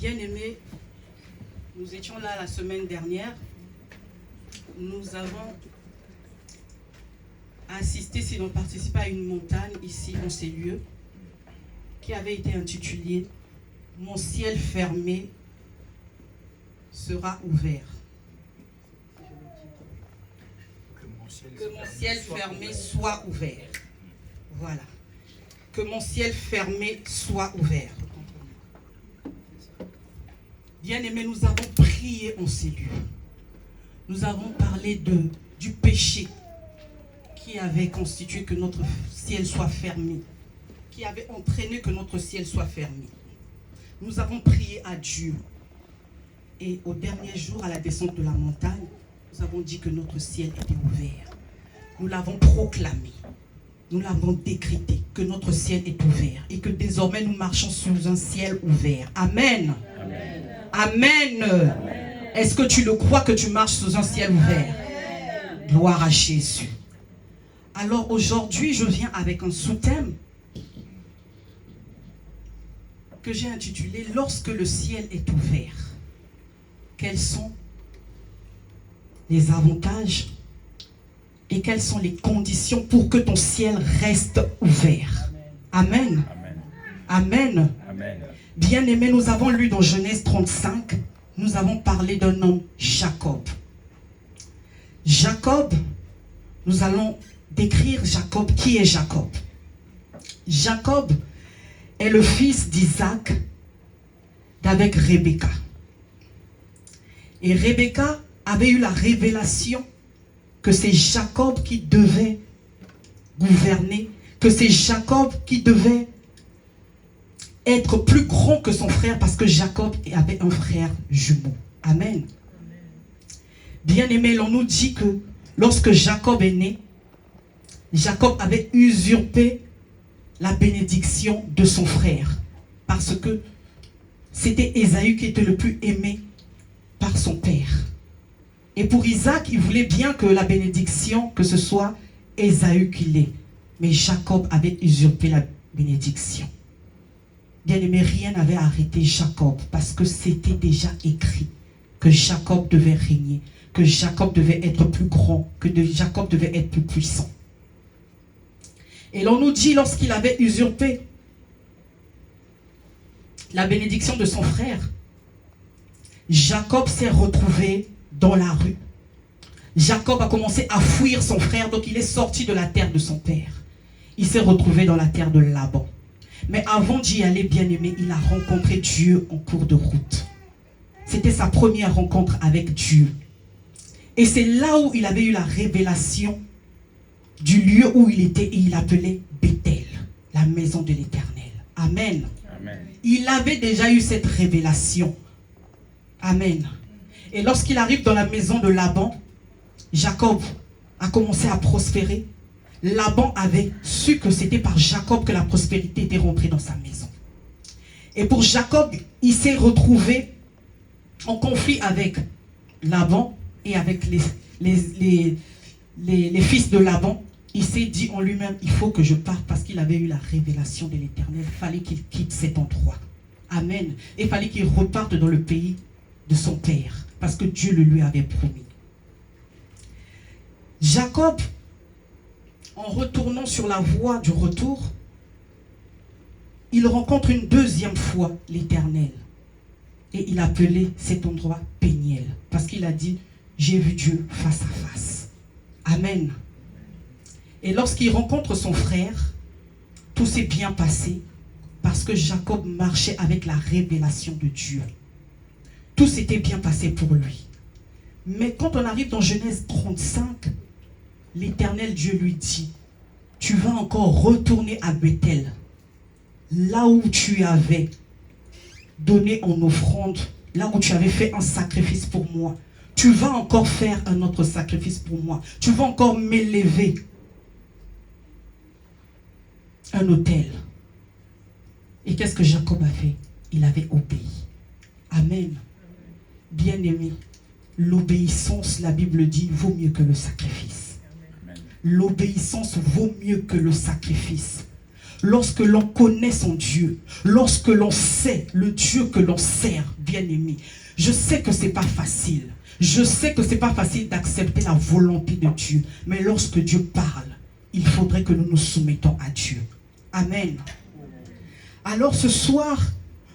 Bien-aimés, nous étions là la semaine dernière. Nous avons assisté, si l'on participe à une montagne ici, dans ces lieux, qui avait été intitulée « Mon ciel fermé sera ouvert ». Que mon ciel fermé soit ouvert. Voilà. Que mon ciel fermé soit ouvert. Bien-aimés, nous avons prié en ces lieux. Nous avons parlé du péché qui avait constitué que notre ciel soit fermé, qui avait entraîné que notre ciel soit fermé. Nous avons prié à Dieu. Et au dernier jour, à la descente de la montagne, nous avons dit que notre ciel était ouvert. Nous l'avons proclamé. Nous l'avons décrété, que notre ciel est ouvert et que désormais nous marchons sous un ciel ouvert. Amen. Amen. Amen. Amen. Est-ce que tu le crois que tu marches sous un ciel ouvert? Amen. Gloire à Jésus. Alors aujourd'hui, je viens avec un sous-thème que j'ai intitulé « Lorsque le ciel est ouvert, quels sont les avantages et quelles sont les conditions pour que ton ciel reste ouvert? » Amen. Amen. Amen. Bien-aimés, nous avons lu dans Genèse 35, nous avons parlé d'un homme, Jacob. Jacob, nous allons décrire Jacob. Qui est Jacob? Jacob est le fils d'Isaac d'avec Rebecca. Et Rebecca avait eu la révélation que c'est Jacob qui devait gouverner, que c'est Jacob qui devait être plus grand que son frère parce que Jacob avait un frère jumeau. Amen. Bien-aimé, l'on nous dit que lorsque Jacob est né, Jacob avait usurpé la bénédiction de son frère parce que c'était Ésaü qui était le plus aimé par son père. Et pour Isaac, il voulait bien que la bénédiction, que ce soit Ésaü qui l'ait. Mais Jacob avait usurpé la bénédiction. Bien-aimé, rien n'avait arrêté Jacob parce que c'était déjà écrit que Jacob devait régner, que Jacob devait être plus grand, que Jacob devait être plus puissant. Et l'on nous dit, lorsqu'il avait usurpé la bénédiction de son frère, Jacob s'est retrouvé dans la rue. Jacob a commencé à fuir son frère, donc il est sorti de la terre de son père. Il s'est retrouvé dans la terre de Laban. Mais avant d'y aller, bien-aimé, il a rencontré Dieu en cours de route. C'était sa première rencontre avec Dieu. Et c'est là où il avait eu la révélation du lieu où il était et il appelait Bethel, la maison de l'Éternel. Amen. Amen. Il avait déjà eu cette révélation. Amen. Et lorsqu'il arrive dans la maison de Laban, Jacob a commencé à prospérer. Laban avait su que c'était par Jacob que la prospérité était rentrée dans sa maison. Et pour Jacob, il s'est retrouvé en conflit avec Laban et avec les fils de Laban. Il s'est dit en lui-même, il faut que je parte parce qu'il avait eu la révélation de l'Éternel. Il fallait qu'il quitte cet endroit. Amen. Et il fallait qu'il reparte dans le pays de son père parce que Dieu le lui avait promis. Jacob, en retournant sur la voie du retour, il rencontre une deuxième fois l'Éternel. Et il appelait cet endroit Péniel. Parce qu'il a dit, j'ai vu Dieu face à face. Amen. Et lorsqu'il rencontre son frère, tout s'est bien passé. Parce que Jacob marchait avec la révélation de Dieu. Tout s'était bien passé pour lui. Mais quand on arrive dans Genèse 35, l'Éternel Dieu lui dit, tu vas encore retourner à Bethel, là où tu avais donné en offrande, là où tu avais fait un sacrifice pour moi. Tu vas encore faire un autre sacrifice pour moi. Tu vas encore m'élever un autel. Et qu'est-ce que Jacob a fait? Il avait obéi. Amen. Bien-aimé, l'obéissance, la Bible dit, vaut mieux que le sacrifice. L'obéissance vaut mieux que le sacrifice. lorsque l'on connaît son Dieu, lorsque l'on sait le Dieu que l'on sert, bien-aimé, je sais que ce n'est pas facile. Je sais que ce n'est pas facile d'accepter la volonté de Dieu. Mais lorsque Dieu parle, il faudrait que nous nous soumettons à Dieu. Amen. Alors ce soir,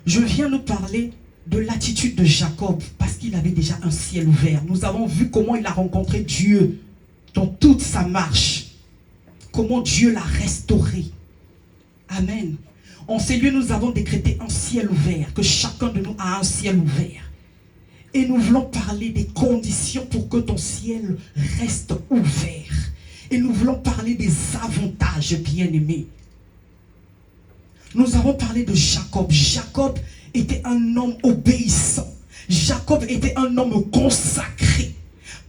je viens nous parler de l'attitude de Jacob, parce qu'il avait déjà un ciel ouvert. Nous avons vu comment il a rencontré Dieu dans toute sa marche. Comment Dieu l'a restauré. Amen. En ces lieux, nous avons décrété un ciel ouvert, que chacun de nous a un ciel ouvert. Et nous voulons parler des conditions pour que ton ciel reste ouvert. Et nous voulons parler des avantages, bien-aimés. Nous avons parlé de Jacob. Jacob était un homme obéissant. Jacob était un homme consacré.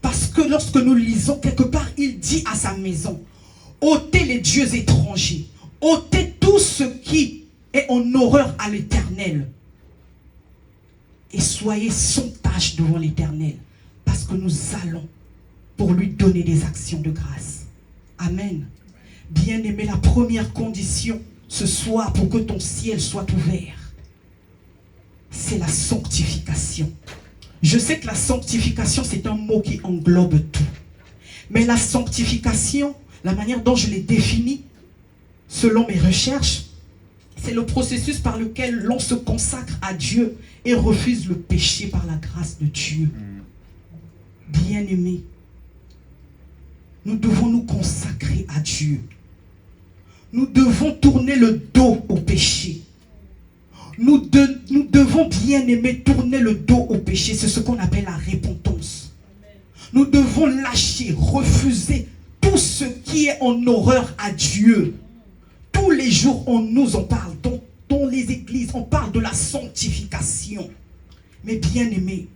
Parce que lorsque nous lisons quelque part, il dit à sa maison, ôtez les dieux étrangers, ôtez tout ce qui est en horreur à l'Éternel. Et soyez sans tâche devant l'Éternel, parce que nous allons pour lui donner des actions de grâce. Amen. Bien-aimé, la première condition ce soir pour que ton ciel soit ouvert, c'est la sanctification. Je sais que la sanctification, c'est un mot qui englobe tout. Mais la sanctification, la manière dont je l'ai définie, selon mes recherches, c'est le processus par lequel l'on se consacre à Dieu et refuse le péché par la grâce de Dieu. Bien-aimés, nous devons nous consacrer à Dieu. Nous devons tourner le dos au péché. Nous devons, bien-aimés, tourner le dos au péché. C'est ce qu'on appelle la repentance. Nous devons lâcher, refuser tout ce qui est en horreur à Dieu. Tous les jours, on nous en parle. Dans les églises, on parle de la sanctification. Mais bien-aimés,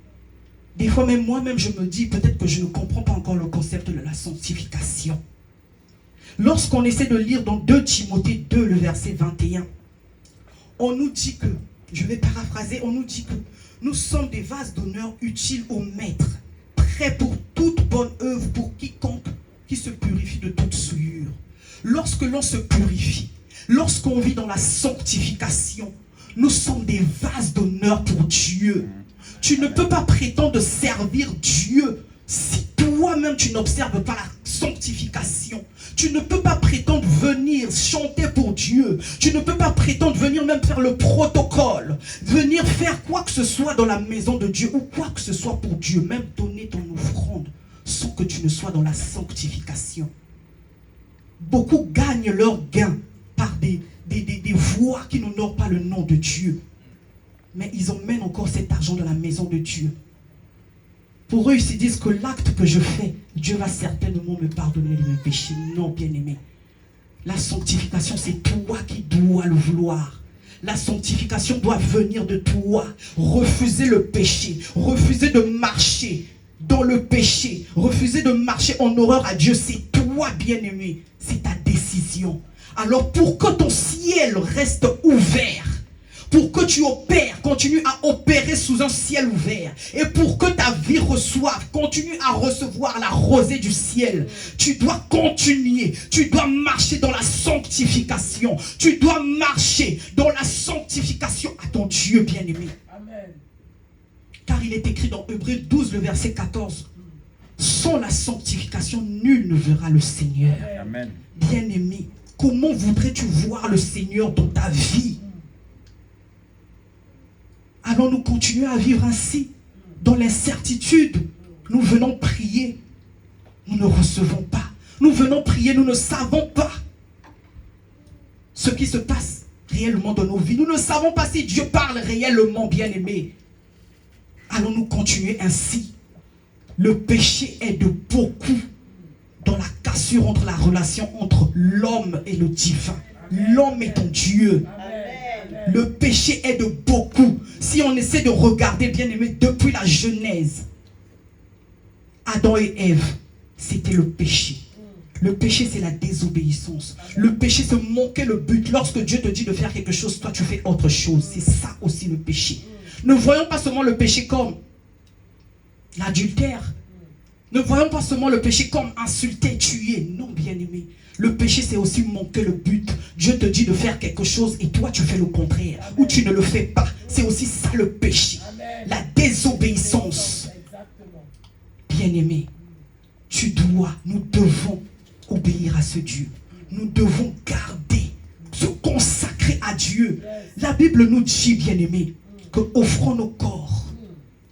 des fois même moi-même, je me dis peut-être que je ne comprends pas encore le concept de la sanctification. Lorsqu'on essaie de lire dans 2 Timothée 2, le verset 21, on nous dit que, je vais paraphraser, on nous dit que nous sommes des vases d'honneur utiles au maître, prêts pour toute bonne œuvre, pour quiconque qui se purifie de toute souillure. Lorsque l'on se purifie, lorsqu'on vit dans la sanctification, nous sommes des vases d'honneur pour Dieu. Tu ne peux pas prétendre servir Dieu si toi-même tu n'observes pas la sanctification. Tu ne peux pas prétendre venir chanter pour Dieu. Tu ne peux pas prétendre venir même faire le protocole. Venir faire quoi que ce soit dans la maison de Dieu ou quoi que ce soit pour Dieu. Même donner ton offrande sans que tu ne sois dans la sanctification. Beaucoup gagnent leur gain par des voies qui n'honorent pas le nom de Dieu. Mais ils emmènent encore cet argent dans la maison de Dieu. Pour eux, ils se disent que l'acte que je fais, Dieu va certainement me pardonner de mes péchés. Non, bien-aimé. La sanctification, c'est toi qui dois le vouloir. La sanctification doit venir de toi. Refuser le péché. Refuser de marcher dans le péché. Refuser de marcher en horreur à Dieu. C'est toi, bien-aimé. C'est ta décision. Alors, pour que ton ciel reste ouvert, pour que tu opères, continue à opérer sous un ciel ouvert. Et pour que ta vie reçoive, continue à recevoir la rosée du ciel. Tu dois continuer. Tu dois marcher dans la sanctification. Tu dois marcher dans la sanctification à ton Dieu bien-aimé. Amen. Car il est écrit dans Hébreux 12, le verset 14. Sans la sanctification, nul ne verra le Seigneur. Amen. Bien-aimé, comment voudrais-tu voir le Seigneur dans ta vie? Allons-nous continuer à vivre ainsi, dans l'incertitude? Nous venons prier, nous ne recevons pas. Nous venons prier, nous ne savons pas ce qui se passe réellement dans nos vies. Nous ne savons pas si Dieu parle réellement, bien-aimé. Allons-nous continuer ainsi? Le péché est de beaucoup dans la cassure entre la relation entre l'homme et le divin. L'homme est ton Dieu. Le péché est de beaucoup. Si on essaie de regarder, bien aimé, depuis la Genèse, Adam et Ève, c'était le péché. Le péché, c'est la désobéissance. Le péché, c'est manquer le but. Lorsque Dieu te dit de faire quelque chose, toi, tu fais autre chose. C'est ça aussi le péché. Ne voyons pas seulement le péché comme l'adultère. Ne voyons pas seulement le péché comme insulter, tuer. Non, bien aimé. Le péché, c'est aussi manquer le but. Dieu te dit de faire quelque chose et toi, tu fais le contraire. Amen. Ou tu ne le fais pas. C'est aussi ça le péché. Amen. La désobéissance. Bien-aimé, nous devons obéir à ce Dieu. Nous devons garder, se consacrer à Dieu. La Bible nous dit, bien-aimé, que offrons nos corps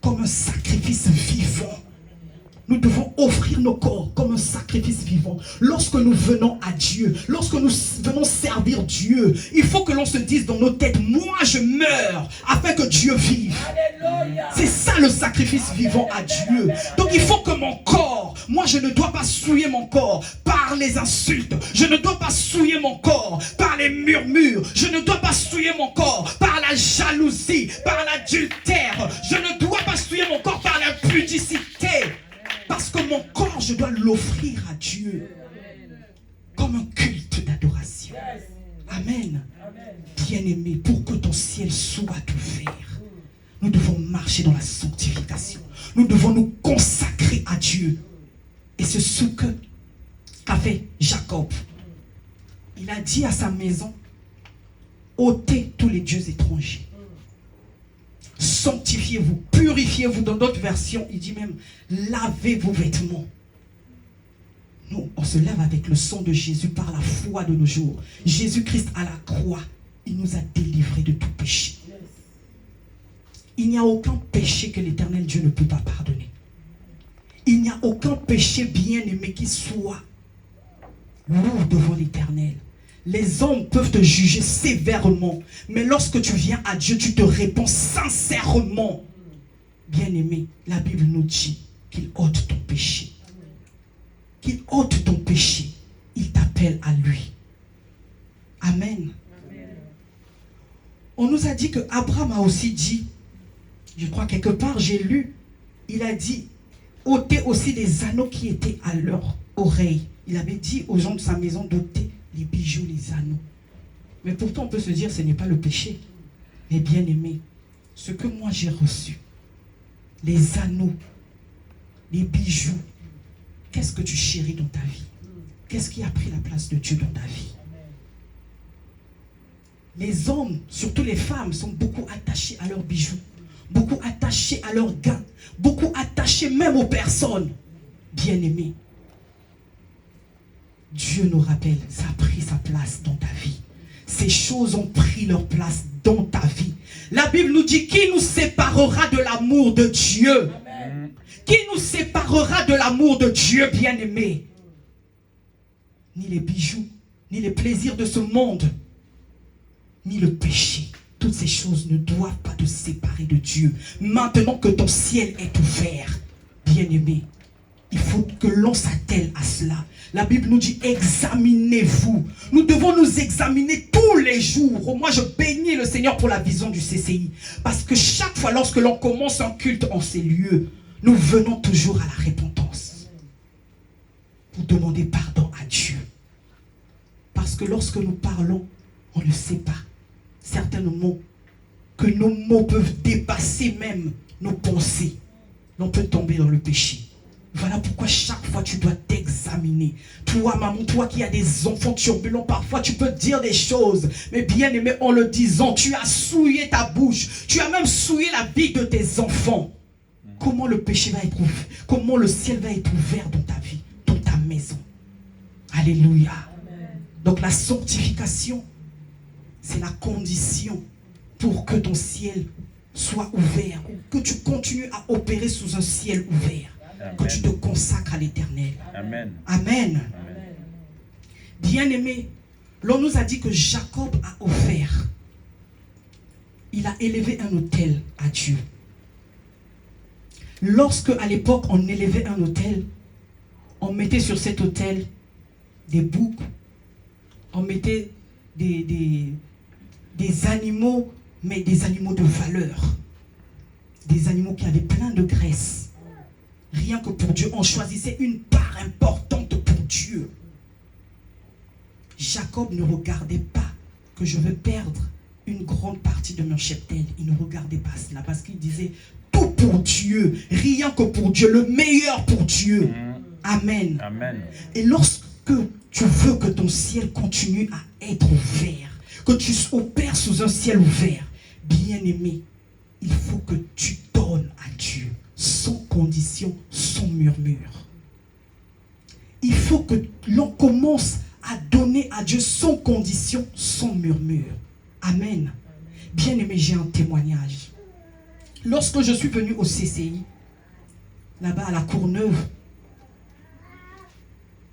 comme un sacrifice vivant. Nous devons offrir nos corps comme un sacrifice vivant. Lorsque nous venons à Dieu, lorsque nous venons servir Dieu, il faut que l'on se dise dans nos têtes, moi je meurs afin que Dieu vive. C'est ça le sacrifice vivant à Dieu. Donc il faut que mon corps, moi je ne dois pas souiller mon corps par les insultes. Je ne dois pas souiller mon corps par les murmures. Je ne dois pas souiller mon corps par la jalousie, par l'adultère. Je ne dois pas souiller mon corps par l'impudicité. Parce que mon corps, je dois l'offrir à Dieu comme un culte d'adoration. Amen. Bien-aimé, pour que ton ciel soit ouvert, nous devons marcher dans la sanctification. Nous devons nous consacrer à Dieu. Et c'est ce que a fait Jacob. Il a dit à sa maison, ôtez tous les dieux étrangers. Sanctifiez-vous, purifiez-vous. Dans d'autres versions, il dit même, lavez vos vêtements. Nous, on se lave avec le sang de Jésus par la foi de nos jours. Jésus-Christ à la croix, il nous a délivrés de tout péché. Il n'y a aucun péché que l'Éternel Dieu ne peut pas pardonner. Il n'y a aucun péché bien-aimé qui soit lourd devant l'Éternel. Les hommes peuvent te juger sévèrement, mais lorsque tu viens à Dieu, tu te réponds sincèrement. Bien-aimé, la Bible nous dit qu'il ôte ton péché. Qu'il ôte ton péché. Il t'appelle à lui. Amen. On nous a dit que Abraham a aussi dit, je crois quelque part, j'ai lu, il a dit, ôtez aussi les anneaux qui étaient à leur oreille. Il avait dit aux gens de sa maison d'ôter les bijoux, les anneaux. Mais pourtant, on peut se dire, ce n'est pas le péché. Mais bien aimé, ce que moi j'ai reçu, les anneaux, les bijoux, qu'est-ce que tu chéris dans ta vie? Qu'est-ce qui a pris la place de Dieu dans ta vie? Les hommes, surtout les femmes, sont beaucoup attachés à leurs bijoux, beaucoup attachés à leurs gains, beaucoup attachés même aux personnes. Bien aimés, Dieu nous rappelle, ça a pris sa place dans ta vie. Ces choses ont pris leur place dans ta vie. La Bible nous dit, qui nous séparera de l'amour de Dieu? Amen. Qui nous séparera de l'amour de Dieu, bien-aimé? Ni les bijoux, ni les plaisirs de ce monde, ni le péché. Toutes ces choses ne doivent pas te séparer de Dieu. Maintenant que ton ciel est ouvert, bien-aimé, il faut que l'on s'attelle à cela. La Bible nous dit, examinez-vous. Nous devons nous examiner tous les jours. Moi, je bénis le Seigneur pour la vision du CCI. Parce que chaque fois, lorsque l'on commence un culte en ces lieux, nous venons toujours à la repentance. Pour demander pardon à Dieu. Parce que lorsque nous parlons, on ne sait pas. Certains mots, que nos mots peuvent dépasser même nos pensées. On peut tomber dans le péché. Voilà pourquoi chaque fois tu dois t'examiner. Toi, maman, toi qui as des enfants turbulents, parfois tu peux dire des choses. Mais bien aimé, en le disant, tu as souillé ta bouche. Tu as même souillé la vie de tes enfants. Comment le péché va être ouvert? Comment le ciel va être ouvert dans ta vie, dans ta maison? Alléluia. Amen. Donc la sanctification, c'est la condition pour que ton ciel soit ouvert. Que tu continues à opérer sous un ciel ouvert. Amen. Que tu te consacres à l'Éternel. Amen. Amen. Amen. Bien-aimé, l'on nous a dit que Jacob a offert. Il a élevé un autel à Dieu. Lorsque, à l'époque, on élevait un autel, on mettait sur cet autel des boucs, on mettait des animaux, mais des animaux de valeur. Des animaux qui avaient plein de graisse. Rien que pour Dieu, on choisissait une part importante pour Dieu. Jacob ne regardait pas que je veux perdre une grande partie de mon cheptel. Il ne regardait pas cela parce qu'il disait tout pour Dieu, rien que pour Dieu, le meilleur pour Dieu. Amen. Amen. Et lorsque tu veux que ton ciel continue à être ouvert, que tu opères sous un ciel ouvert, bien-aimé, il faut que tu donnes à Dieu sans condition, sans murmure. Il faut que l'on commence à donner à Dieu sans condition, sans murmure. Amen. Bien-aimé, j'ai un témoignage. Lorsque je suis venu au CCI, là-bas à la Courneuve,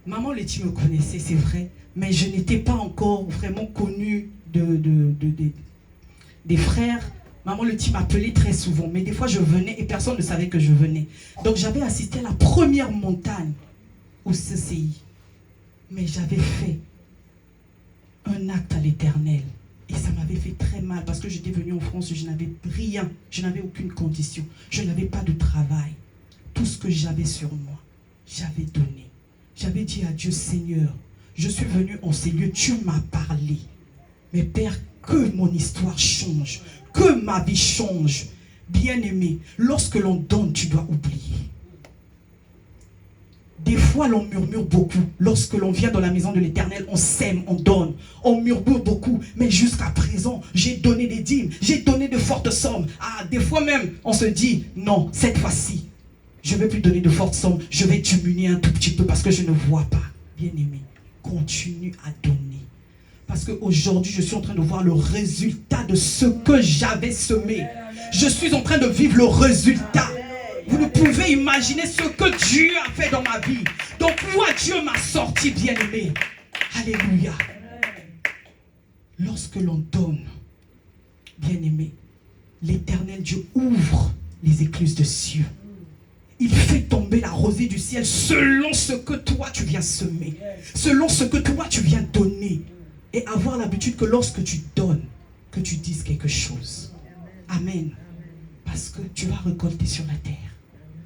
maman Letty me connaissait, c'est vrai, mais je n'étais pas encore vraiment connue des frères. Maman Letty m'appelait très souvent, mais des fois je venais et personne ne savait que je venais. Donc j'avais assisté à la première montagne au CCI. Mais j'avais fait un acte à l'Éternel. Et ça m'avait fait très mal parce que j'étais venue en France, je n'avais rien, je n'avais aucune condition. Je n'avais pas de travail. Tout ce que j'avais sur moi, j'avais donné. J'avais dit à Dieu, Seigneur, je suis venu en ces lieux, tu m'as parlé. Mais Père, que mon histoire change, que ma vie change. Bien-aimé, lorsque l'on donne, tu dois oublier. Des fois, l'on murmure beaucoup. Lorsque l'on vient dans la maison de l'Éternel, on sème, on donne. On murmure beaucoup. Mais jusqu'à présent, j'ai donné des dîmes. J'ai donné de fortes sommes. Ah, des fois même, on se dit, non, cette fois-ci, je ne vais plus donner de fortes sommes. Je vais diminuer un tout petit peu parce que je ne vois pas. Bien-aimé, continue à donner. Parce qu'aujourd'hui, je suis en train de voir le résultat de ce que j'avais semé. Je suis en train de vivre le résultat. Vous ne pouvez imaginer ce que Dieu a fait dans ma vie. Donc moi, Dieu m'a sorti, bien-aimé. Alléluia. Lorsque l'on donne, bien-aimé, l'Éternel Dieu ouvre les écluses de cieux. Il fait tomber la rosée du ciel selon ce que toi tu viens semer. Selon ce que toi tu viens donner. Et avoir l'habitude que lorsque tu donnes, que tu dises quelque chose. Amen. Parce que tu vas récolter sur la terre.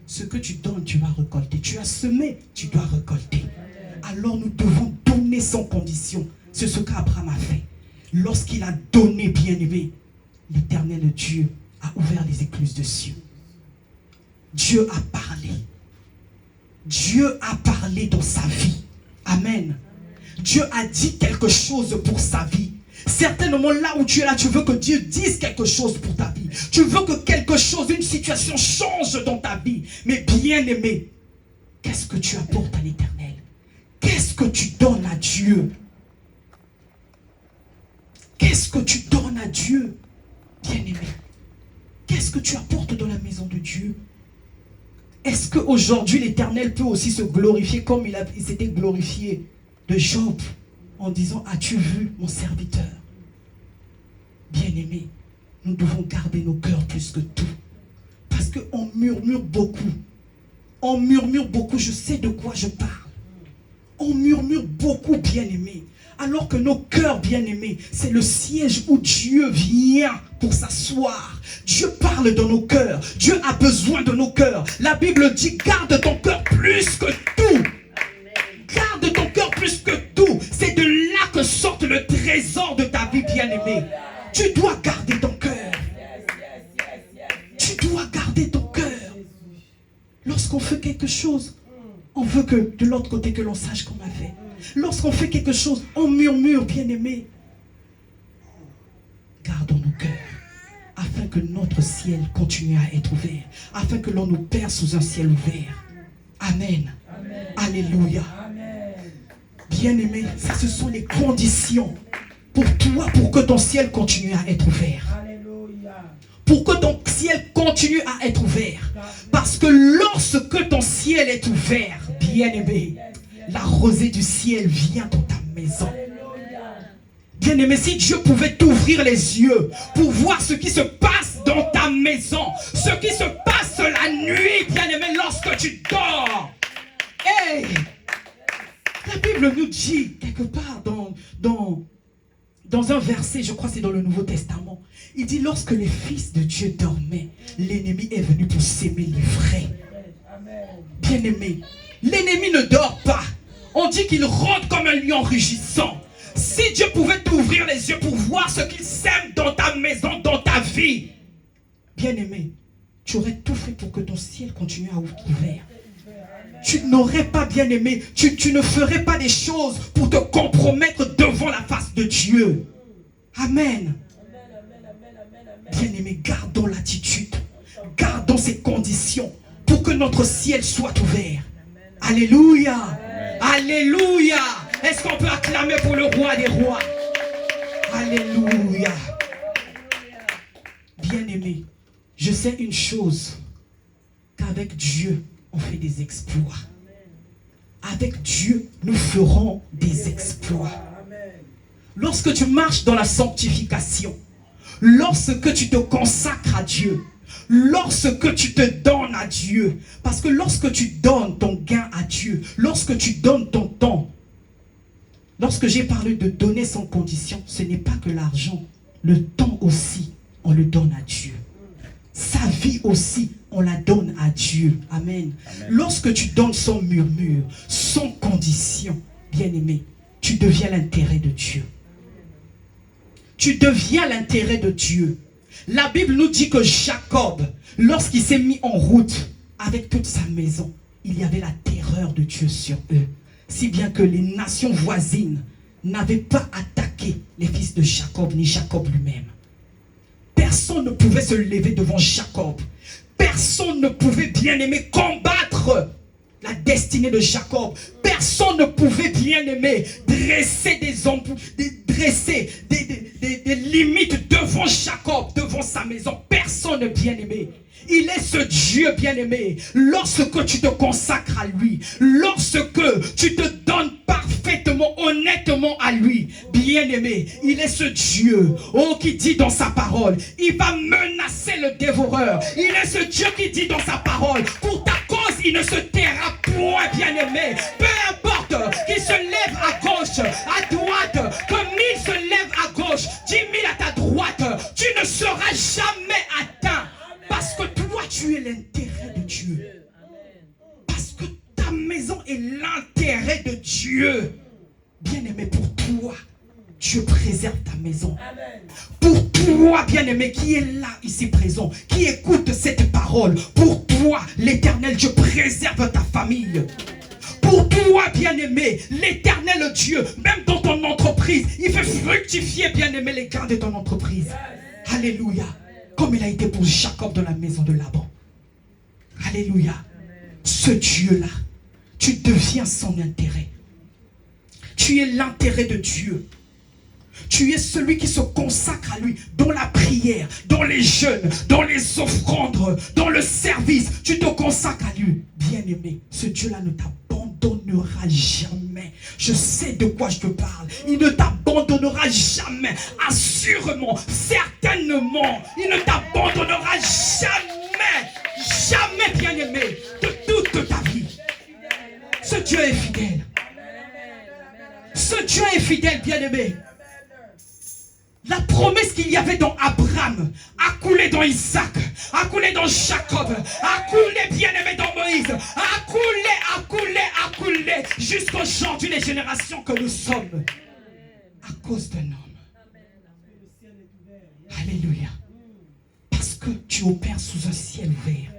Ce que tu donnes, tu vas récolter. Tu as semé, tu dois récolter. Alors nous devons donner sans condition. C'est ce qu'Abraham a fait. Lorsqu'il a donné, bien-aimé, l'Éternel Dieu a ouvert les écluses de cieux. Dieu a parlé. Dieu a parlé dans sa vie. Amen. Dieu a dit quelque chose pour sa vie. Certainement là où tu es là, tu veux que Dieu dise quelque chose pour ta vie. Tu veux que quelque chose, une situation change dans ta vie. Mais bien aimé, qu'est-ce que tu apportes à l'Éternel? Qu'est-ce que tu donnes à Dieu? Qu'est-ce que tu donnes à Dieu? Bien aimé, qu'est-ce que tu apportes dans la maison de Dieu? Est-ce qu'aujourd'hui l'Éternel peut aussi se glorifier comme il s'était glorifié de Job en disant, as-tu vu mon serviteur? Bien-aimé, nous devons garder nos cœurs plus que tout. Parce qu'on murmure beaucoup. On murmure beaucoup, je sais de quoi je parle. On murmure beaucoup, bien-aimé. Alors que nos cœurs, bien-aimés, c'est le siège où Dieu vient pour s'asseoir. Dieu parle dans nos cœurs. Dieu a besoin de nos cœurs. La Bible dit, garde ton cœur plus que tout. Garde ton cœur plus que tout. C'est de là que sort le trésor de ta vie, bien-aimée. Tu dois garder ton cœur. Tu dois garder ton cœur. Lorsqu'on fait quelque chose, on veut que de l'autre côté que l'on sache qu'on a fait. Lorsqu'on fait quelque chose, on murmure, bien-aimé. Gardons nos cœurs, afin que notre ciel continue à être ouvert, afin que l'on nous perd sous un ciel ouvert. Amen. Amen. Alléluia. Bien-aimé, ça ce sont les conditions pour toi, pour que ton ciel continue à être ouvert. Pour que ton ciel continue à être ouvert. Parce que lorsque ton ciel est ouvert, bien-aimé, la rosée du ciel vient dans ta maison. Bien-aimé, si Dieu pouvait t'ouvrir les yeux pour voir ce qui se passe dans ta maison, ce qui se passe la nuit, bien-aimé, lorsque tu dors. Hey! La Bible nous dit, quelque part dans un verset, je crois que c'est dans le Nouveau Testament, il dit, lorsque les fils de Dieu dormaient, l'ennemi est venu pour s'aimer livrer. Bien-aimé, l'ennemi ne dort pas. On dit qu'il rentre comme un lion rugissant. Si Dieu pouvait t'ouvrir les yeux pour voir ce qu'il sème dans ta maison, dans ta vie, bien-aimé, tu aurais tout fait pour que ton ciel continue à être ouvert. Tu n'aurais pas bien aimé, tu ne ferais pas des choses pour te compromettre devant la face de Dieu. Amen. Bien aimé, gardons l'attitude, gardons ces conditions pour que notre ciel soit ouvert. Alléluia. Alléluia. Est-ce qu'on peut acclamer pour le roi des rois? Alléluia. Bien aimé, je sais une chose, qu'avec Dieu, on fait des exploits. Avec Dieu, nous ferons des exploits. Lorsque tu marches dans la sanctification, lorsque tu te consacres à Dieu, lorsque tu te donnes à Dieu, parce que lorsque tu donnes ton gain à Dieu, lorsque tu donnes ton temps, lorsque j'ai parlé de donner sans condition, ce n'est pas que l'argent, le temps aussi, on le donne à Dieu. Sa vie aussi, on la donne à Dieu. Amen. Amen. Lorsque tu donnes sans murmure, sans condition, bien-aimé, tu deviens l'intérêt de Dieu. Tu deviens l'intérêt de Dieu. La Bible nous dit que Jacob, lorsqu'il s'est mis en route avec toute sa maison, il y avait la terreur de Dieu sur eux. Si bien que les nations voisines n'avaient pas attaqué les fils de Jacob, ni Jacob lui-même. Personne ne pouvait se lever devant Jacob. Personne ne pouvait, bien aimer, combattre la destinée de Jacob. Personne ne pouvait, bien aimer, dresser des limites devant Jacob, devant sa maison. Personne, bien aimé. Il est ce Dieu bien-aimé. Lorsque tu te consacres à lui, lorsque tu te donnes parfaitement, honnêtement à lui, bien-aimé, il est ce Dieu, qui dit dans sa parole, il va menacer le dévoreur. Il est ce Dieu qui dit dans sa parole, pour ta cause, il ne se taira point, bien-aimé. Peu importe qu'il se lève à gauche, à droite, que 1000 se lèvent à gauche, 10 000 à ta droite, tu ne seras jamais atteint. Parce que toi, tu es l'intérêt de Dieu. Parce que ta maison est l'intérêt de Dieu. Bien-aimé, pour toi, Dieu préserve ta maison. Pour toi, bien-aimé, qui est là, ici présent, qui écoute cette parole, pour toi, l'Éternel Dieu préserve ta famille. Pour toi, bien-aimé, l'Éternel Dieu, même dans ton entreprise, il fait fructifier, bien-aimé, les gains de ton entreprise. Alléluia. Comme il a été pour Jacob dans la maison de Laban. Alléluia. Ce Dieu-là, tu deviens son intérêt. Tu es l'intérêt de Dieu. Tu es celui qui se consacre à lui dans la prière, dans les jeûnes, dans les offrandes, dans le service. Tu te consacres à lui. Bien-aimé, ce Dieu-là ne t'abandonnera jamais. Je sais de quoi je te parle. Il ne t'abandonnera jamais. Assurément, certainement, il ne t'abandonnera jamais. Jamais, bien-aimé, de toute ta vie. Ce Dieu est fidèle. Ce Dieu est fidèle, bien-aimé. La promesse qu'il y avait dans Abraham a coulé dans Isaac, a coulé dans Jacob, a coulé, bien-aimé, dans Moïse, a coulé, jusqu'aujourd'hui, les générations que nous sommes, à cause d'un homme. Alléluia. Parce que tu opères sous un ciel ouvert.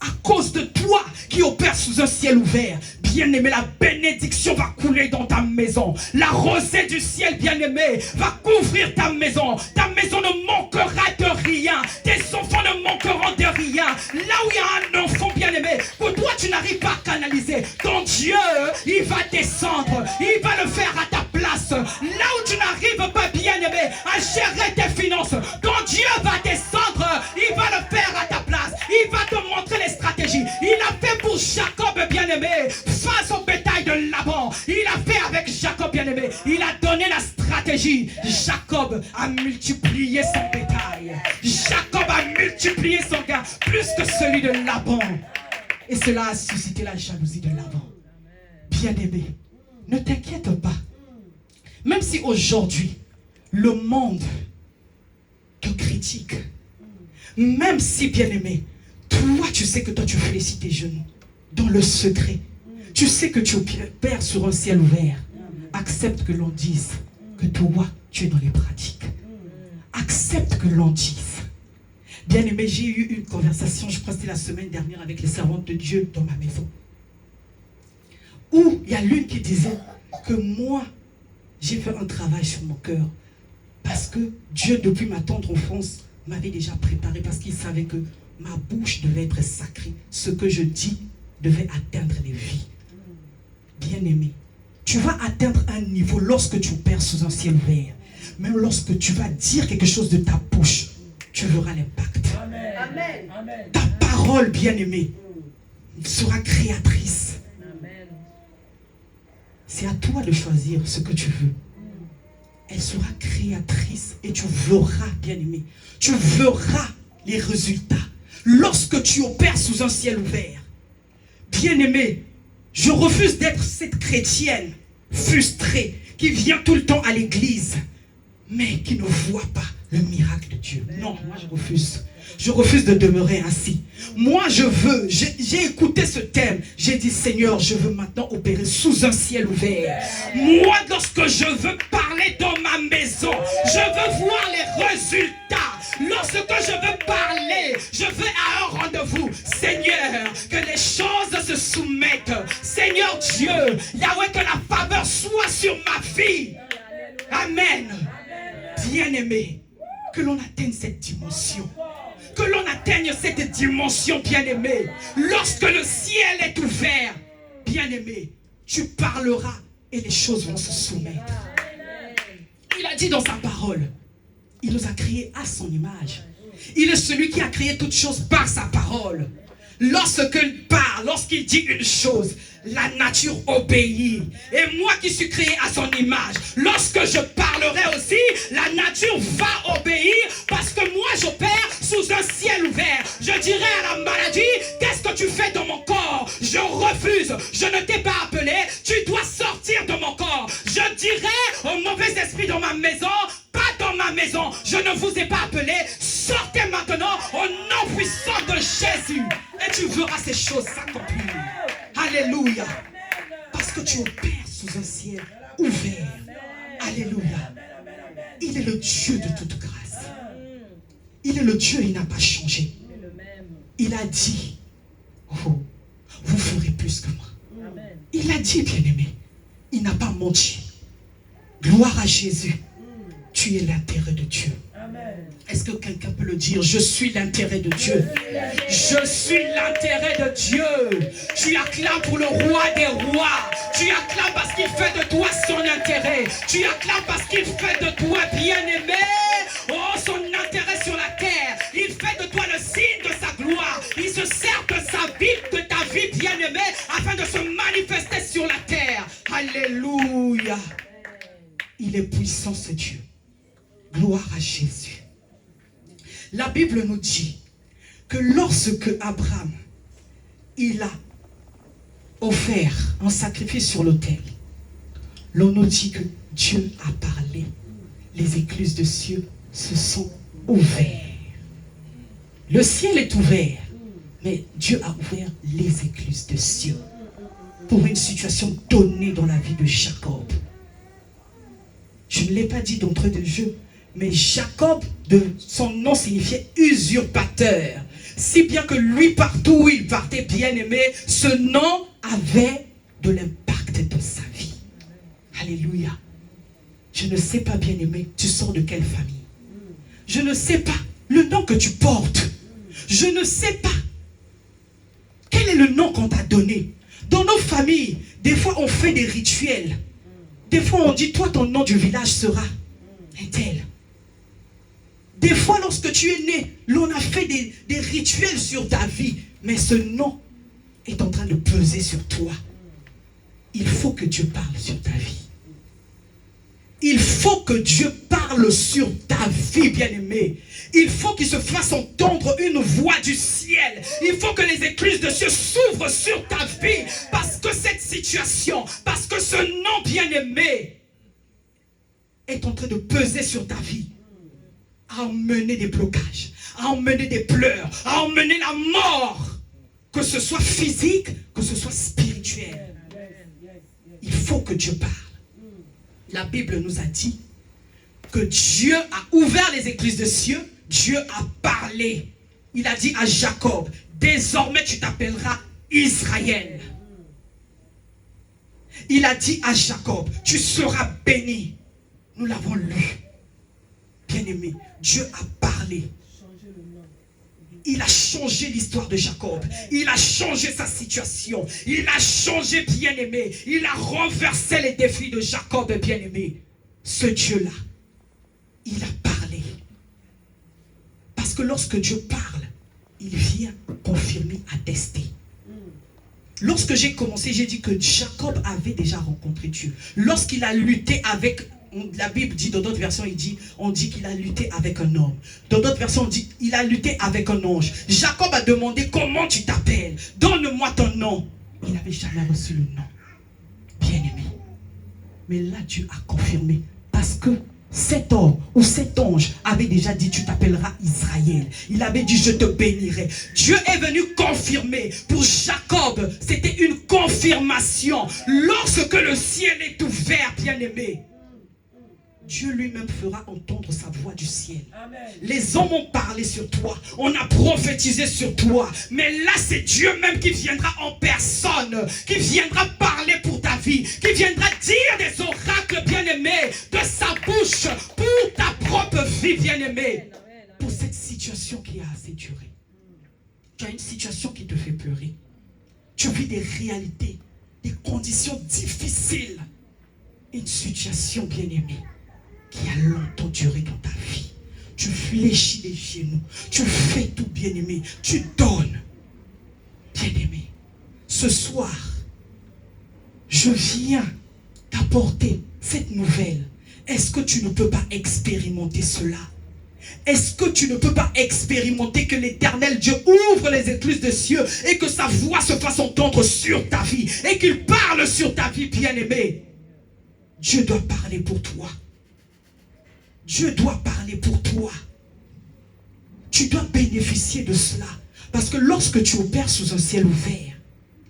À cause de toi qui opères sous un ciel ouvert, bien-aimé, la bénédiction va couler dans ta maison. La rosée du ciel, bien-aimé, va couvrir ta maison. Ta maison ne manquera de rien. Tes enfants ne manqueront de rien. Là où il y a un enfant, bien-aimé, que toi tu n'arrives pas à canaliser, ton Dieu, il va descendre. Il va le faire à ta place. Là où tu n'arrives pas, bien-aimé, à gérer tes finances, ton Dieu va descendre. Il va le faire à ta place. Il va te montrer les stratégies. Il a fait pour Jacob, bien-aimé, face au bétail de Laban. Il a fait avec Jacob, bien-aimé. Il a donné la stratégie. Jacob a multiplié son bétail. Jacob a multiplié son gain plus que celui de Laban. Et cela a suscité la jalousie de Laban. Bien-aimé, ne t'inquiète pas. Même si aujourd'hui, le monde te critique, même si, bien-aimé, toi, tu sais que toi, tu félicites tes genoux dans le secret. Tu sais que tu opères sur un ciel ouvert. Accepte que l'on dise que toi, tu es dans les pratiques. Accepte que l'on dise. Bien-aimé, j'ai eu une conversation, je crois que c'était la semaine dernière, avec les servantes de Dieu dans ma maison. Ou il y a l'une qui disait que moi, j'ai fait un travail sur mon cœur. Parce que Dieu, depuis ma tendre enfance, m'avait déjà préparé. Parce qu'il savait que ma bouche devait être sacrée. Ce que je dis devait atteindre les vies. Bien-aimé, tu vas atteindre un niveau lorsque tu opères sous un ciel ouvert. Même lorsque tu vas dire quelque chose de ta bouche, tu verras l'impact. Ta parole, bien-aimée, sera créatrice. C'est à toi de choisir ce que tu veux. Elle sera créatrice et tu verras, bien-aimé, tu verras les résultats lorsque tu opères sous un ciel ouvert. Bien-aimé, je refuse d'être cette chrétienne frustrée qui vient tout le temps à l'église, mais qui ne voit pas le miracle de Dieu. Non, moi je refuse. Je refuse de demeurer ainsi. Moi je veux, j'ai écouté ce thème. J'ai dit Seigneur, je veux maintenant opérer sous un ciel ouvert. Moi lorsque je veux parler dans ma maison, je veux voir les résultats. Lorsque je veux parler, je veux à un rendez-vous. Seigneur, que les choses se soumettent. Seigneur Dieu, Yahweh, que la faveur soit sur ma vie. Amen. Bien-aimé, que l'on atteigne cette dimension. Que l'on atteigne cette dimension, bien-aimé. Lorsque le ciel est ouvert, bien-aimé, tu parleras et les choses vont se soumettre. Il a dit dans sa parole, il nous a créés à son image. Il est celui qui a créé toutes choses par sa parole. Lorsqu'il parle, lorsqu'il dit une chose, la nature obéit. Et moi qui suis créé à son image, lorsque je parlerai aussi, la nature va obéir parce que moi j'opère sous un ciel ouvert. Je dirai à la maladie, qu'est-ce que tu fais dans mon corps? Je refuse, je ne t'ai pas appelé, tu dois sortir de mon corps. Je dirai au mauvais esprit dans ma maison, pas dans ma maison, je ne vous ai pas appelé, sortez maintenant au nom puissant de Jésus. Et tu verras ces choses s'accomplir. Alléluia. Parce que tu opères sous un ciel ouvert. Alléluia. Il est le Dieu de toute grâce. Il est le Dieu, il n'a pas changé. Il a dit, oh, vous ferez plus que moi. Il a dit, bien-aimé, il n'a pas menti. Gloire à Jésus. Tu es l'intérêt de Dieu. Est-ce que quelqu'un peut le dire? Je suis l'intérêt de Dieu. Je suis l'intérêt de Dieu. Tu acclames pour le roi des rois. Tu acclames parce qu'il fait de toi son intérêt. Tu acclames parce qu'il fait de toi bien-aimé. Oh, son intérêt sur la terre. Il fait de toi le signe de sa gloire. Il se sert de sa vie, de ta vie bien-aimée, afin de se manifester sur la terre. Alléluia. Il est puissant ce Dieu. Gloire à Jésus. La Bible nous dit que lorsque Abraham, il a offert un sacrifice sur l'autel, l'on nous dit que Dieu a parlé. Les écluses de cieux se sont ouvertes. Le ciel est ouvert, mais Dieu a ouvert les écluses de cieux pour une situation donnée dans la vie de Jacob. Je ne l'ai pas dit d'entrée de jeu, mais Jacob, son nom signifiait usurpateur. Si bien que lui, partout où il partait, bien-aimé, ce nom avait de l'impact dans sa vie. Alléluia. Je ne sais pas, bien-aimé, tu sors de quelle famille. Je ne sais pas le nom que tu portes. Je ne sais pas quel est le nom qu'on t'a donné. Dans nos familles, des fois on fait des rituels. Des fois on dit, toi ton nom du village sera un tel. Des fois, lorsque tu es né, l'on a fait des rituels sur ta vie. Mais ce nom est en train de peser sur toi. Il faut que Dieu parle sur ta vie. Il faut que Dieu parle sur ta vie, bien-aimé. Il faut qu'il se fasse entendre une voix du ciel. Il faut que les écluses de cieux s'ouvrent sur ta vie. Parce que cette situation, parce que ce nom, bien-aimé, est en train de peser sur ta vie. À emmener des blocages, à emmener des pleurs, à emmener la mort, que ce soit physique, que ce soit spirituel. Il faut que Dieu parle. La Bible nous a dit que Dieu a ouvert les écluses de cieux, Dieu a parlé. Il a dit à Jacob, désormais tu t'appelleras Israël. Il a dit à Jacob, tu seras béni. Nous l'avons lu. Bien-aimé, Dieu a parlé. Il a changé l'histoire de Jacob. Il a changé sa situation. Il a changé, bien-aimé. Il a renversé les défis de Jacob, bien-aimé. Ce Dieu-là, il a parlé. Parce que lorsque Dieu parle, il vient confirmer, attester. Lorsque j'ai commencé, j'ai dit que Jacob avait déjà rencontré Dieu. Lorsqu'il a lutté avec, la Bible dit, dans d'autres versions, on dit qu'il a lutté avec un homme. Dans d'autres versions, on dit qu'il a lutté avec un ange. Jacob a demandé, comment tu t'appelles? Donne-moi ton nom. Il n'avait jamais reçu le nom. Bien-aimé. Mais là, Dieu a confirmé. Parce que cet homme ou cet ange avait déjà dit, tu t'appelleras Israël. Il avait dit, je te bénirai. Dieu est venu confirmer. Pour Jacob, c'était une confirmation. Lorsque le ciel est ouvert, bien-aimé, Dieu lui-même fera entendre sa voix du ciel. Amen. Les hommes ont parlé sur toi. On a prophétisé sur toi. Mais là, c'est Dieu même qui viendra en personne. Qui viendra parler pour ta vie. Qui viendra dire des oracles, bien-aimés, de sa bouche pour ta propre vie, bien-aimée. Pour cette situation qui a assez duré. Tu as une situation qui te fait pleurer. Tu vis des réalités, des conditions difficiles. Une situation, bien-aimée, qui a longtemps duré dans ta vie. Tu fléchis les genoux. Tu fais tout, bien-aimé. Tu donnes. Bien-aimé, ce soir, je viens t'apporter cette nouvelle. Est-ce que tu ne peux pas expérimenter cela? Est-ce que tu ne peux pas expérimenter que l'Éternel Dieu ouvre les écluses des cieux et que sa voix se fasse entendre sur ta vie et qu'il parle sur ta vie, bien-aimé? Dieu doit parler pour toi. Dieu doit parler pour toi. Tu dois bénéficier de cela. Parce que lorsque tu opères sous un ciel ouvert,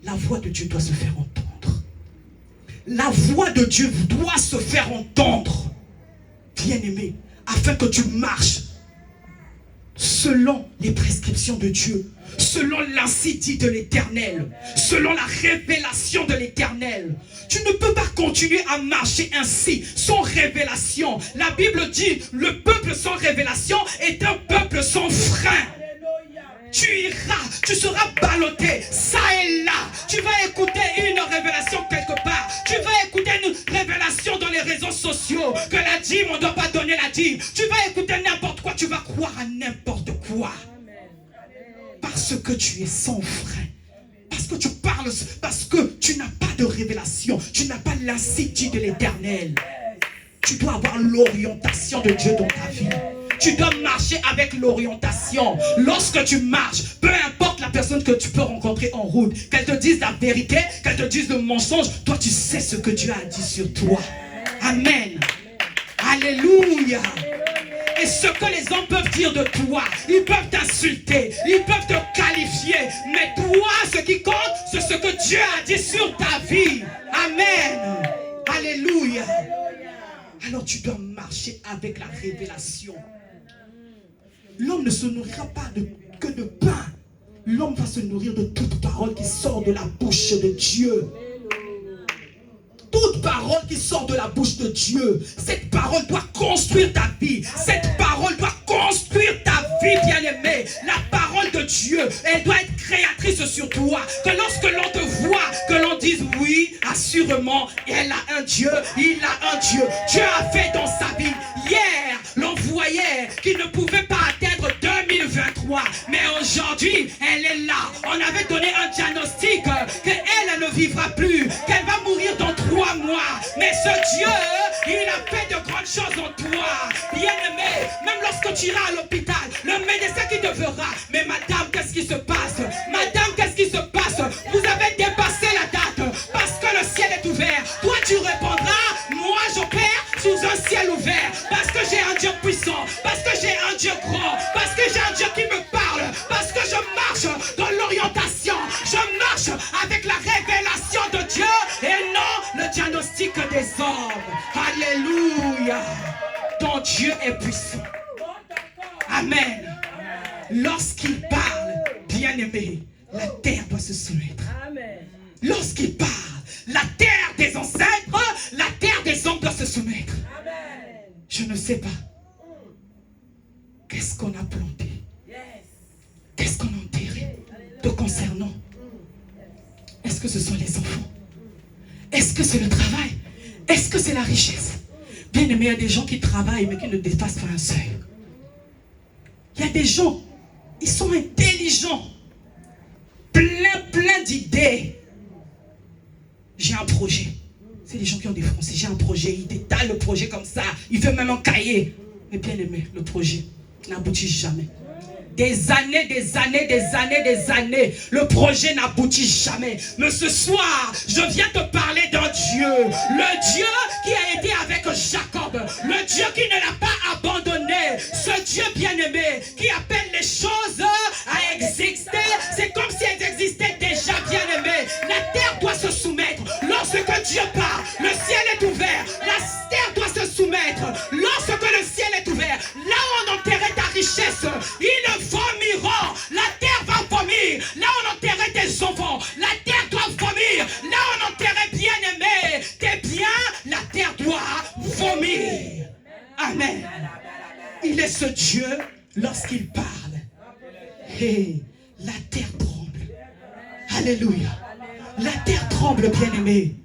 la voix de Dieu doit se faire entendre. La voix de Dieu doit se faire entendre. Bien-aimé, afin que tu marches selon les prescriptions de Dieu, selon l'ainsi dit de l'Éternel, selon la révélation de l'Éternel. Tu ne peux pas continuer à marcher ainsi, sans révélation. La Bible dit, le peuple sans révélation est un peuple sans frein. Tu iras, tu seras ballotté, ça et là. Tu vas écouter une révélation quelque part. Tu vas écouter une révélation dans les réseaux sociaux. Que la dîme, on ne doit pas donner la dîme. Tu vas écouter n'importe quoi, tu vas croire à n'importe quoi. Parce que tu es sans frein. Parce que tu parles, parce que tu n'as pas de révélation. Tu n'as pas l'incité de l'Éternel. Tu dois avoir l'orientation de Dieu dans ta vie. Tu dois marcher avec l'orientation. Lorsque tu marches, peu importe la personne que tu peux rencontrer en route, qu'elle te dise la vérité, qu'elle te dise le mensonge, toi tu sais ce que Dieu a dit sur toi. Amen. Alléluia. Et ce que les hommes peuvent dire de toi, ils peuvent t'insulter, ils peuvent te qualifier. Mais toi, ce qui compte, c'est ce que Dieu a dit sur ta vie. Amen. Alléluia. Alors tu dois marcher avec la révélation. L'homme ne se nourrira pas que de pain. L'homme va se nourrir de toute parole qui sort de la bouche de Dieu. Toute parole qui sort de la bouche de Dieu, cette parole doit construire ta vie. Cette parole doit construire ta vie, bien-aimée. La parole de Dieu, elle doit être créatrice sur toi. Que lorsque l'on te voit, que l'on dise oui, assurément, elle a un Dieu, il a un Dieu. Dieu a fait dans sa vie. Hier, l'on voyait qu'il ne pouvait pas atteindre 2023. Mais aujourd'hui, elle est là. On avait donné un diagnostic qu'elle ne vivra plus, qu'elle va mourir dans 3 mois. Mais ce Dieu, il a fait de grandes choses en toi. Bien-aimé, même lorsque tu iras à l'hôpital, le médecin qui te verra. Mais madame, qu'est-ce qui se passe? Madame, qu'est-ce qui se passe? Vous avez dépassé la date parce que le ciel est ouvert. Toi, tu répondras, moi j'opère sous un ciel ouvert. Parce que j'ai un Dieu puissant, parce que j'ai un Dieu grand, parce que j'ai un Dieu qui me parle, parce que je marche dans l'orientation, je marche avec la révélation de Dieu et non le diagnostic des hommes. Alléluia. Ton Dieu est puissant. Amen. Lorsqu'il parle, bien-aimé, la terre doit se soumettre. Lorsqu'il parle, la terre des ancêtres, la terre des hommes doit se soumettre. Je ne sais pas. Qu'est-ce qu'on a planté? Qu'est-ce qu'on a enterré te concernant? Est-ce que ce sont les enfants? Est-ce que c'est le travail? Est-ce que c'est la richesse? Bien aimé, il y a des gens qui travaillent mais qui ne dépassent pas un seuil. Il y a des gens, ils sont intelligents, plein d'idées. J'ai un projet. C'est les gens qui ont des Français. J'ai un projet, ils détalent le projet comme ça. Il fait même un cahier. Mais bien aimé, le projet n'aboutit jamais. Des années, le projet n'aboutit jamais. Mais ce soir, je viens te parler d'un Dieu. Le Dieu qui a été avec Jacob. Le Dieu qui ne l'a pas abandonné. Ce Dieu bien-aimé qui appelle les choses à exister. C'est comme si elles existaient déjà, bien-aimé. La terre doit se soumettre. Lorsque Dieu parle, le ciel est ouvert. La terre doit se soumettre. Lorsque le ciel est ouvert, là où on enterrait ta richesse, ils vomiront. La terre va vomir. Là où on enterrait tes enfants, la terre doit vomir. Là où on enterrait bien-aimé tes biens, la terre doit vomir. Amen. Il est ce Dieu lorsqu'il parle. Et la terre tremble. Alléluia. La terre tremble, bien-aimé.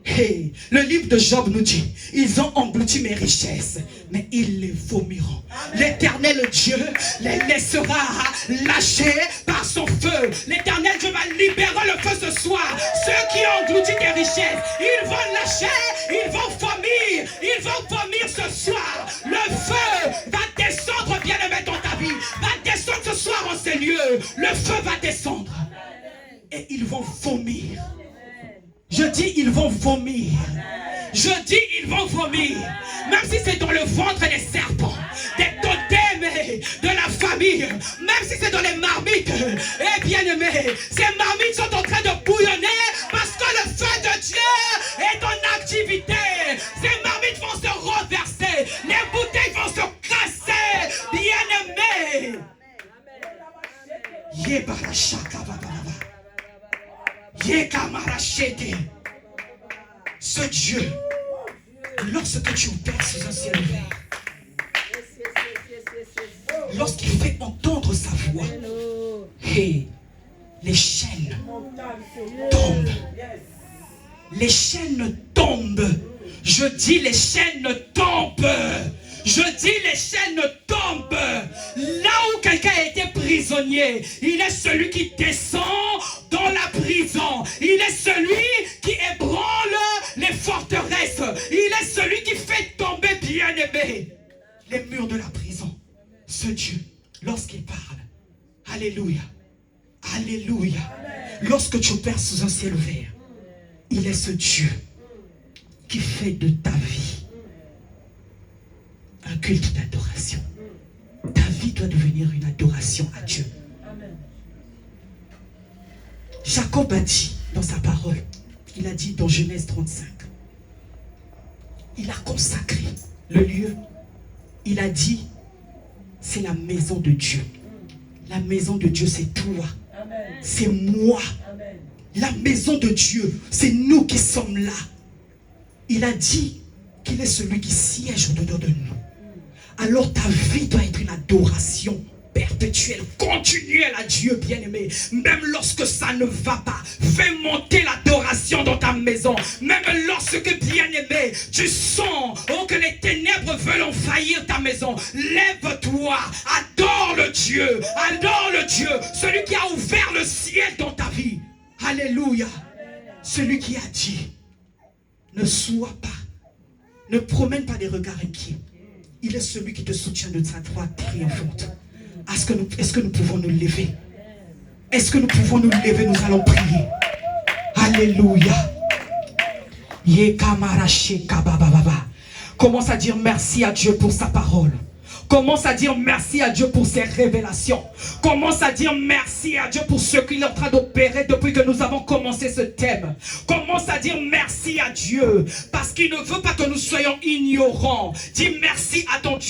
Hey, le livre de Job nous dit, ils ont englouti mes richesses, mais ils les vomiront. L'Éternel Dieu les laissera lâcher par son feu. L'Éternel Dieu va libérer le feu ce soir. Ceux qui ont englouti tes richesses, ils vont lâcher, ils vont vomir ce soir. Le feu va descendre, bien-aimé, dans ta vie. Va descendre ce soir en ces lieux. Le feu va descendre. Et ils vont vomir. Je dis, ils vont vomir. Je dis, ils vont vomir. Même si c'est dans le ventre des serpents, des totems de la famille, même si c'est dans les marmites, eh bien aimé, ces marmites sont en train de bouillonner parce que le feu de Dieu est en activité. Ces marmites vont se renverser, les bouteilles vont se casser, bien aimé. Ce Dieu, lorsque tu opères sous un ciel ouvert, lorsqu'il fait entendre sa voix, et les chaînes tombent. Les chaînes tombent. Je dis les chaînes tombent. Je dis les chaînes tombent. Là où quelqu'un a été prisonnier, il est celui qui descend dans la prison. Il est celui qui ébranle les forteresses. Il est celui qui fait tomber, bien-aimé, les murs de la prison. Ce Dieu, lorsqu'il parle, alléluia, alléluia. Lorsque tu opères sous un ciel ouvert, il est ce Dieu qui fait de ta vie un culte d'adoration. Ta vie doit devenir une adoration à Dieu. Jacob a dit dans sa parole, il a dit dans Genèse 35, il a consacré le lieu. Il a dit, c'est la maison de Dieu. La maison de Dieu, c'est toi. C'est moi. La maison de Dieu, c'est nous qui sommes là. Il a dit qu'il est celui qui siège au-dedans de nous. Alors ta vie doit être une adoration perpétuelle, continuelle à Dieu, bien-aimé. Même lorsque ça ne va pas, fais monter l'adoration dans ta maison. Même lorsque, bien-aimé, tu sens que les ténèbres veulent envahir ta maison, lève-toi, adore le Dieu, celui qui a ouvert le ciel dans ta vie. Alléluia. Celui qui a dit, ne sois pas, ne promène pas des regards inquiets. Il est celui qui te soutient de sa droite triomphante. Est-ce que nous pouvons nous lever? Est-ce que nous pouvons nous lever? Nous allons prier. Alléluia. Commence à dire merci à Dieu pour sa parole. Commence à dire merci à Dieu pour ses révélations. Commence à dire merci à Dieu pour ce qu'il est en train d'opérer depuis que nous avons commencé ce thème. Commence à dire merci à Dieu parce qu'il ne veut pas que nous soyons ignorants. Dis merci à ton Dieu.